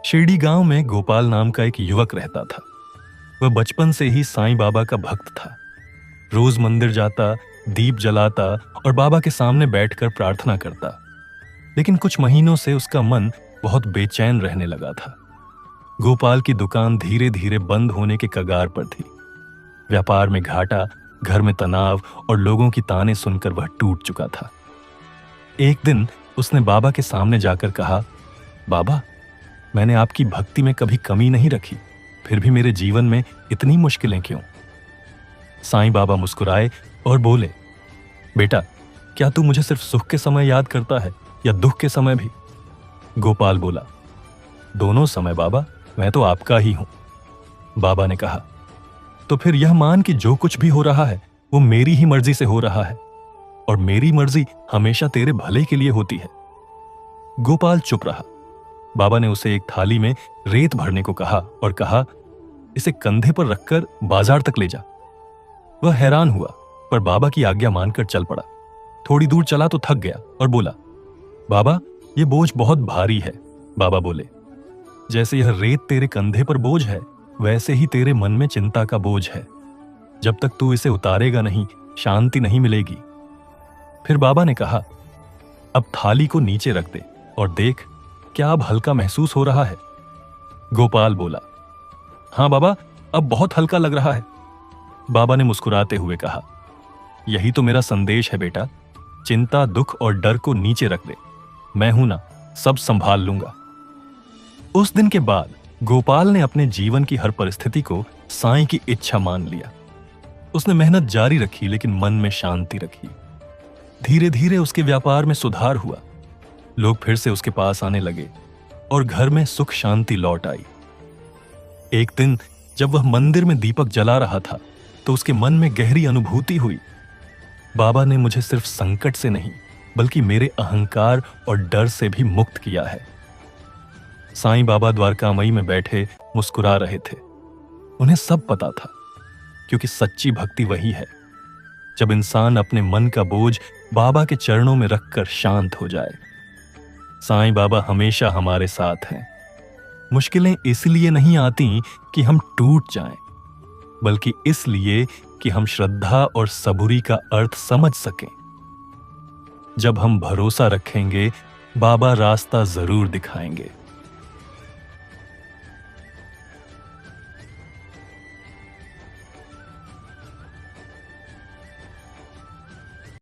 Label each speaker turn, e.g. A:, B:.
A: शिरडी गांव में गोपाल नाम का एक युवक रहता था। वह बचपन से ही साईं बाबा का भक्त था। रोज मंदिर जाता, दीप जलाता और बाबा के सामने बैठकर प्रार्थना करता। लेकिन कुछ महीनों से उसका मन बहुत बेचैन रहने लगा था। गोपाल की दुकान धीरे धीरे बंद होने के कगार पर थी। व्यापार में घाटा, घर में तनाव और लोगों की ताने सुनकर वह टूट चुका था। एक दिन उसने बाबा के सामने जाकर कहा, बाबा, मैंने आपकी भक्ति में कभी कमी नहीं रखी, फिर भी मेरे जीवन में इतनी मुश्किलें क्यों? साईं बाबा मुस्कुराए और बोले, बेटा, क्या तू मुझे सिर्फ सुख के समय याद करता है या दुख के समय भी? गोपाल बोला, दोनों समय बाबा, मैं तो आपका ही हूं। बाबा ने कहा, तो फिर यह मान कि जो कुछ भी हो रहा है वो मेरी ही मर्जी से हो रहा है और मेरी मर्जी हमेशा तेरे भले के लिए होती है। गोपाल चुप रहा। बाबा ने उसे एक थाली में रेत भरने को कहा और कहा, इसे कंधे पर रखकर बाजार तक ले जा। वह हैरान हुआ, पर बाबा की आज्ञा मानकर चल पड़ा। थोड़ी दूर चला तो थक गया और बोला, बाबा, यह बोझ बहुत भारी है। बाबा बोले, जैसे यह रेत तेरे कंधे पर बोझ है, वैसे ही तेरे मन में चिंता का बोझ है। जब तक तू इसे उतारेगा नहीं, शांति नहीं मिलेगी। फिर बाबा ने कहा, अब थाली को नीचे रख दे और देख, क्या अब हल्का महसूस हो रहा है? गोपाल बोला, हां बाबा, अब बहुत हल्का लग रहा है। बाबा ने मुस्कुराते हुए कहा, यही तो मेरा संदेश है बेटा। चिंता, दुख और डर को नीचे रख दे। मैं हूं ना, सब संभाल लूंगा। उस दिन के बाद गोपाल ने अपने जीवन की हर परिस्थिति को साईं की इच्छा मान लिया। उसने मेहनत जारी रखी, लेकिन मन में शांति रखी। धीरे धीरे उसके व्यापार में सुधार हुआ। लोग फिर से उसके पास आने लगे और घर में सुख शांति लौट आई। एक दिन जब वह मंदिर में दीपक जला रहा था तो उसके मन में गहरी अनुभूति हुई, बाबा ने मुझे सिर्फ संकट से नहीं बल्कि मेरे अहंकार और डर से भी मुक्त किया है। साईं बाबा द्वारकामयी में बैठे मुस्कुरा रहे थे। उन्हें सब पता था, क्योंकि सच्ची भक्ति वही है जब इंसान अपने मन का बोझ बाबा के चरणों में रखकर शांत हो जाए। साईं बाबा हमेशा हमारे साथ हैं। मुश्किलें इसलिए नहीं आती कि हम टूट जाएं, बल्कि इसलिए कि हम श्रद्धा और सबूरी का अर्थ समझ सकें। जब हम भरोसा रखेंगे, बाबा रास्ता जरूर दिखाएंगे।